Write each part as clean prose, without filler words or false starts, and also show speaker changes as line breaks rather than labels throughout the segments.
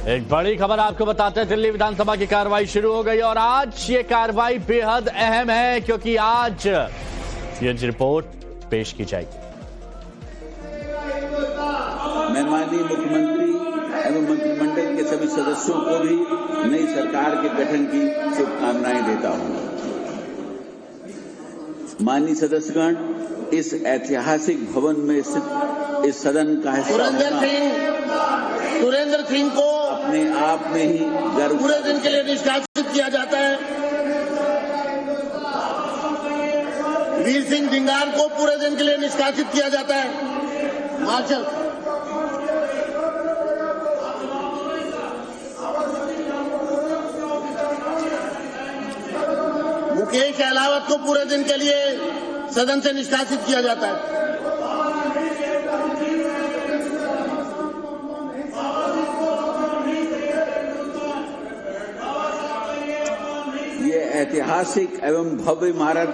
एक बड़ी खबर आपको बताते हैं, दिल्ली विधानसभा की कार्रवाई शुरू हो गई और आज ये कार्रवाई बेहद अहम है क्योंकि आज ये रिपोर्ट पेश की जाएगी।
मैं माननीय मुख्यमंत्री एवं मंत्रिमंडल के सभी सदस्यों को भी नई सरकार के गठन की शुभकामनाएं देता हूं। माननीय सदस्यगण, इस ऐतिहासिक भवन में स्थित इस सदन का हिस्सा
सुरेंद्र सिंह को
अपने आप में ही गर्व
पूरे दिन के लिए निष्कासित किया जाता है। वीर सिंह धिंगार को पूरे दिन के लिए निष्कासित किया जाता है। मार्शल मुकेश अहलावत को पूरे दिन के लिए सदन से निष्कासित किया जाता है।
ये ऐतिहासिक एवं भव्य इमारत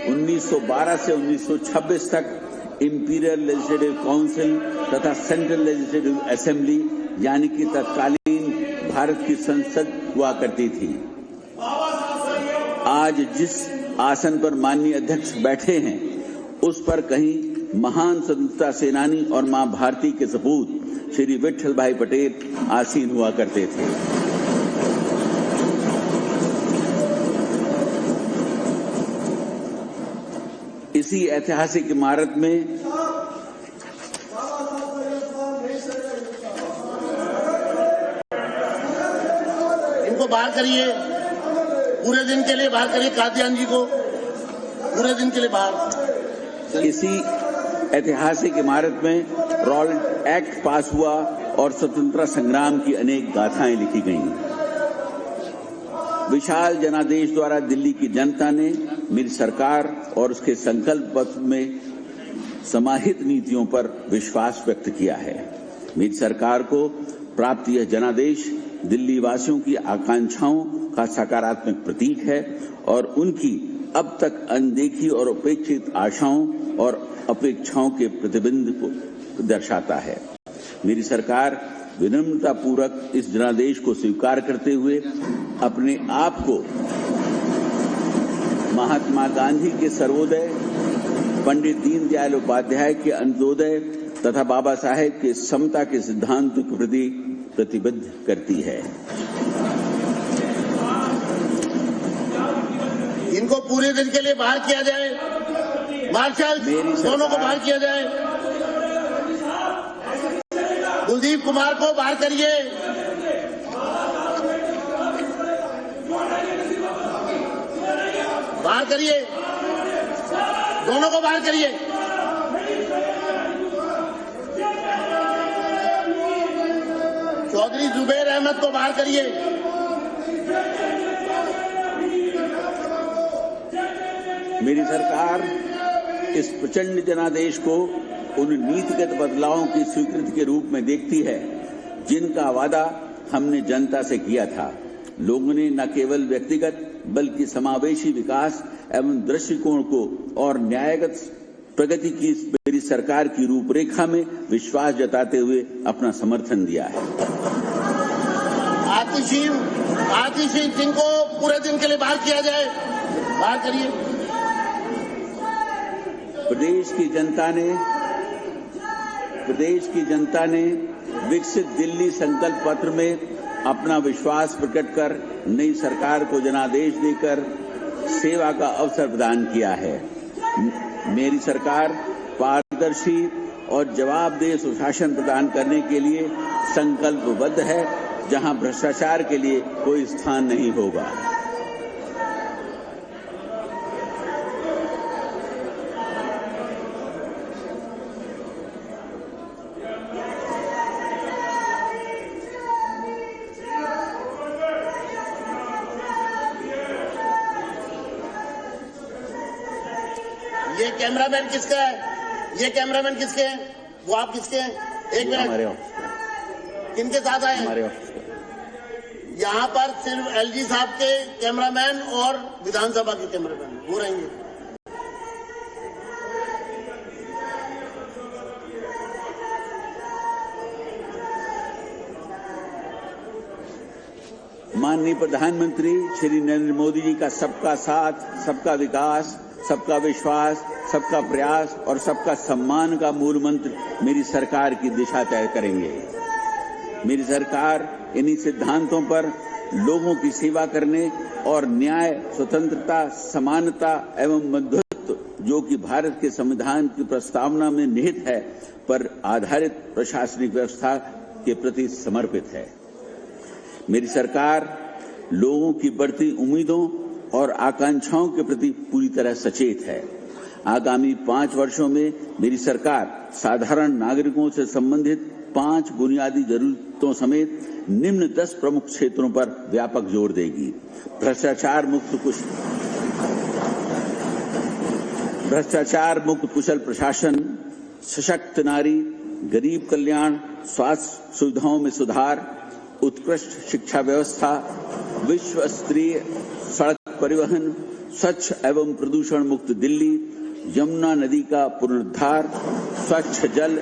1912 से 1926 तक इंपीरियल लेजिस्लेटिव काउंसिल तथा सेंट्रल लेजिस्लेटिव असेंबली यानी कि तत्कालीन भारत की संसद हुआ करती थी। आज जिस आसन पर माननीय अध्यक्ष बैठे हैं उस पर कहीं महान स्वतंत्रता सेनानी और मां भारती के सपूत श्री विट्ठल भाई पटेल आसीन हुआ करते थे। इसी ऐतिहासिक इमारत में
इनको बाहर करिए, पूरे दिन के लिए बाहर करिए। कादियान जी को पूरे दिन के लिए बाहर।
इसी ऐतिहासिक इमारत में रॉयल एक्ट पास हुआ और स्वतंत्रता संग्राम की अनेक गाथाएं लिखी गईं। विशाल जनादेश द्वारा दिल्ली की जनता ने मेरी सरकार और उसके संकल्प पत्र में समाहित नीतियों पर विश्वास व्यक्त किया है। मेरी सरकार को प्राप्त यह जनादेश दिल्ली वासियों की आकांक्षाओं का सकारात्मक प्रतीक है और उनकी अब तक अनदेखी और उपेक्षित आशाओं और अपेक्षाओं के प्रतिबिंब को दर्शाता है। मेरी सरकार विनम्रता पूर्वक इस जनादेश को स्वीकार करते हुए अपने आप को महात्मा गांधी के सर्वोदय, पंडित दीनदयाल उपाध्याय के अंत्योदय तथा बाबा साहेब के समता के सिद्धांतों के प्रति प्रतिबद्ध करती है।
इनको पूरे दिन के लिए बाहर किया जाए। मार्शल दोनों को बाहर किया जाए। कुलदीप कुमार को बाहर करिए। बाहर करिए, दोनों को बाहर करिए। चौधरी जुबैर अहमद को बाहर करिए।
मेरी सरकार इस प्रचंड जनादेश को उन नीतिगत बदलावों की स्वीकृति के रूप में देखती है जिनका वादा हमने जनता से किया था। लोगों ने न केवल व्यक्तिगत बल्कि समावेशी विकास एवं दृष्टिकोण को और न्यायगत प्रगति की मेरी सरकार की रूपरेखा में विश्वास जताते हुए अपना समर्थन दिया है।
आतिशी सिंह को पूरे दिन के लिए बाहर किया जाए। बाहर करिए।
प्रदेश की जनता ने विकसित दिल्ली संकल्प पत्र में अपना विश्वास प्रकट कर नई सरकार को जनादेश देकर सेवा का अवसर प्रदान किया है। मेरी सरकार पारदर्शी और जवाबदेह सुशासन प्रदान करने के लिए संकल्पबद्ध है, जहां भ्रष्टाचार के लिए कोई स्थान नहीं होगा।
ये कैमरामैन किसका है? ये कैमरामैन किसके हैं? वो आप किसके हैं? एक मिनट।
हमारे ऑफिस।
किनके साथ आए?
हमारे ऑफिस।
यहाँ पर सिर्फ एलजी साहब के कैमरामैन और विधानसभा के कैमरामैन वो रहेंगे।
माननीय प्रधानमंत्री श्री नरेंद्र मोदी जी का सबका साथ, सबका विकास, सबका विश्वास, सबका प्रयास और सबका सम्मान का मूल मंत्र मेरी सरकार की दिशा तय करेंगे। मेरी सरकार इन्हीं सिद्धांतों पर लोगों की सेवा करने और न्याय, स्वतंत्रता, समानता एवं मध्यत्व, जो कि भारत के संविधान की प्रस्तावना में निहित है, पर आधारित प्रशासनिक व्यवस्था के प्रति समर्पित है। मेरी सरकार लोगों की बढ़ती उम्मीदों और आकांक्षाओं के प्रति पूरी तरह सचेत है। आगामी 5 वर्षों में मेरी सरकार साधारण नागरिकों से संबंधित 5 बुनियादी जरूरतों समेत निम्न 10 प्रमुख क्षेत्रों पर व्यापक जोर देगी। भ्रष्टाचार मुक्त कुशल प्रशासन, सशक्त नारी, गरीब कल्याण, स्वास्थ्य सुविधाओं में सुधार, उत्कृष्ट शिक्षा व्यवस्था, विश्व स्तरीय सड़क परिवहन, स्वच्छ एवं प्रदूषण मुक्त दिल्ली, यमुना नदी का पुनरुद्धार, स्वच्छ जल,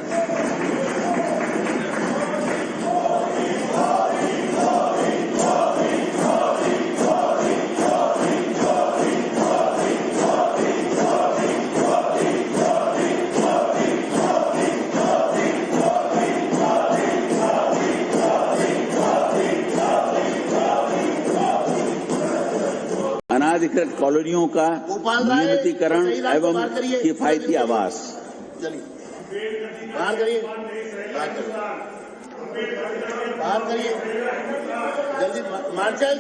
अनाधिकृत कॉलोनियों का नियमितीकरण एवं किफायती आवास।
बाहर करिए, जल्दी मार्शल,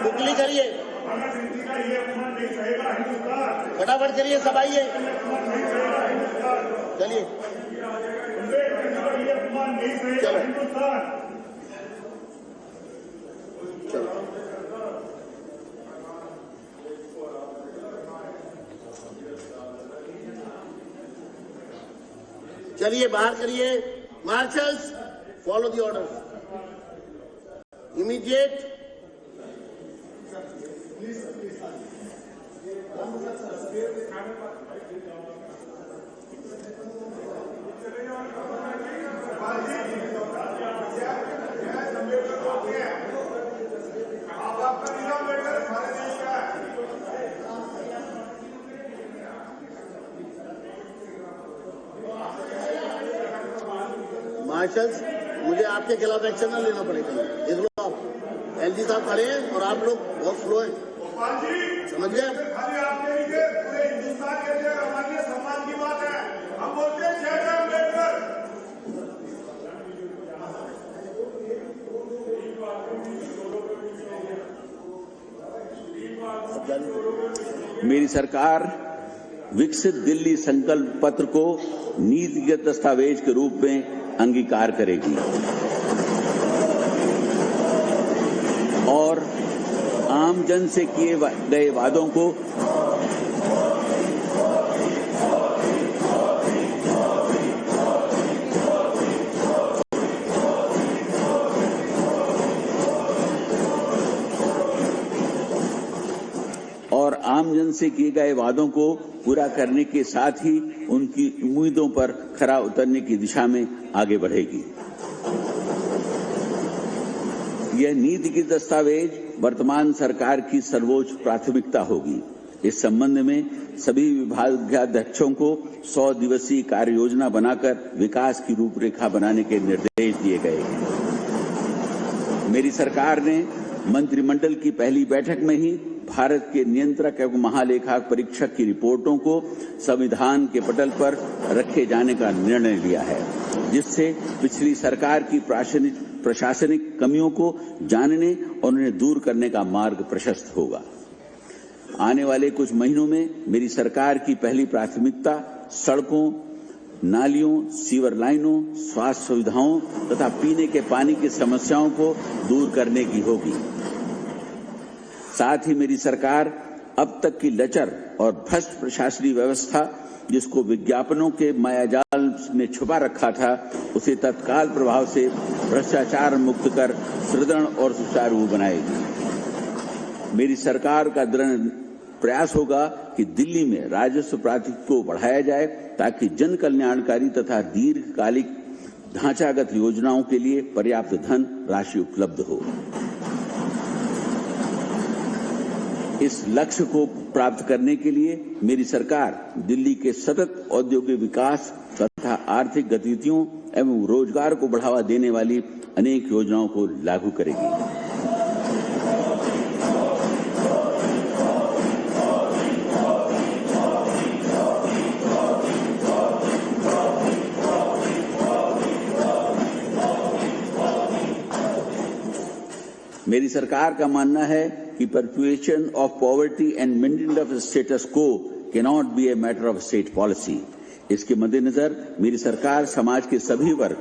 क्विकली करिए, फटाफट करिए, सब आइए, चलिए, चलो। चलिए बाहर करिए, marshals follow the order, immediate. Marshals, मुझे आपके खिलाफ एक्शन न लेना पड़ेगा। देख लो, आप एलजी साहब खड़े हैं और आप लोग बहुत स्लो हैं, समझ गए? पूरे हिंदुस्तान के लिए हमारे सम्मान की बात है। हम बोलते हैं
मेरी सरकार विकसित दिल्ली संकल्प पत्र को नीतिगत दस्तावेज के रूप में अंगीकार करेगी और आम जन से किए गए वादों को पूरा करने के साथ ही उनकी उम्मीदों पर खरा उतरने की दिशा में आगे बढ़ेगी। यह नीति की दस्तावेज वर्तमान सरकार की सर्वोच्च प्राथमिकता होगी। इस संबंध में सभी विभागाध्यक्षों को 100 दिवसीय कार्य योजना बनाकर विकास की रूपरेखा बनाने के निर्देश दिए गए हैं। मेरी सरकार ने मंत्रिमंडल की पहली बैठक में ही भारत के नियंत्रक एवं महालेखा परीक्षक की रिपोर्टों को संविधान के पटल पर रखे जाने का निर्णय लिया है, जिससे पिछली सरकार की प्रशासनिक कमियों को जानने और उन्हें दूर करने का मार्ग प्रशस्त होगा। आने वाले कुछ महीनों में मेरी सरकार की पहली प्राथमिकता सड़कों, नालियों, सीवर लाइनों, स्वास्थ्य सुविधाओं तथा पीने के पानी की समस्याओं को दूर करने की होगी। साथ ही मेरी सरकार अब तक की लचर और भ्रष्ट प्रशासनिक व्यवस्था, जिसको विज्ञापनों के मायाजाल में छुपा रखा था, उसे तत्काल प्रभाव से भ्रष्टाचार मुक्त कर सुदृढ़ और सुचारू बनाएगी। मेरी सरकार का दृढ़ प्रयास होगा कि दिल्ली में राजस्व प्राधिकरण को बढ़ाया जाए, ताकि जन कल्याणकारी तथा दीर्घकालिक ढांचागत योजनाओं के लिए पर्याप्त धन राशि उपलब्ध हो। इस लक्ष्य को प्राप्त करने के लिए मेरी सरकार दिल्ली के सतत औद्योगिक विकास तथा आर्थिक गतिविधियों एवं रोजगार को बढ़ावा देने वाली अनेक योजनाओं को लागू करेगी। मेरी सरकार का मानना है कि perpetuation of poverty and maintenance of status quo can not be a matter of state policy. इसके मद्देनजर मेरी सरकार समाज के सभी वर्ग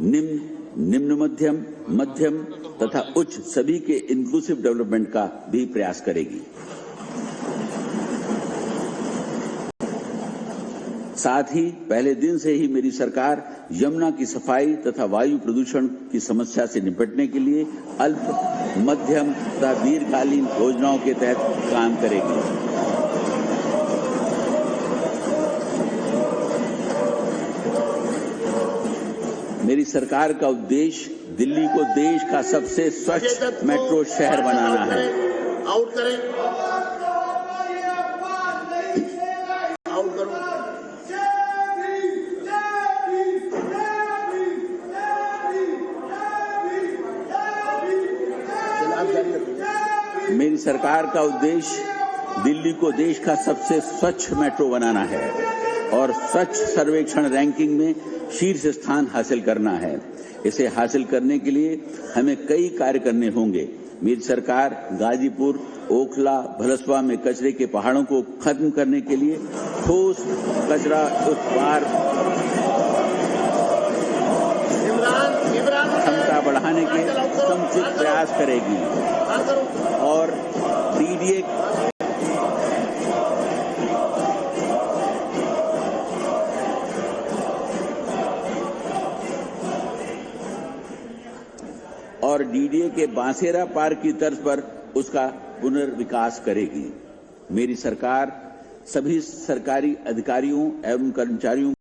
निम्न मध्यम मध्यम तथा उच्च सभी के इंक्लूसिव डेवलपमेंट का भी प्रयास करेगी। साथ ही पहले दिन से ही मेरी सरकार यमुना की सफाई तथा वायु प्रदूषण की समस्या से निपटने के लिए अल्प मध्यम तथा दीर्घकालीन योजनाओं के तहत काम करेगी। मेरी सरकार का उद्देश्य दिल्ली को देश का सबसे स्वच्छ मेट्रो शहर बनाना है।
आउट करें, आउट करो।
मेरी सरकार का उद्देश्य दिल्ली को देश का सबसे स्वच्छ मेट्रो बनाना है और स्वच्छ सर्वेक्षण रैंकिंग में शीर्ष स्थान हासिल करना है। इसे हासिल करने के लिए हमें कई कार्य करने होंगे। मेरी सरकार गाजीपुर, ओखला, भलसवा में कचरे के पहाड़ों को खत्म करने के लिए ठोस कचरा उत्पादन क्षमता बढ़ाने के समुचित प्रयास करेगी और डीडीए के बांसेरा पार्क की तर्ज पर उसका पुनर्विकास करेगी। मेरी सरकार सभी सरकारी अधिकारियों एवं कर्मचारियों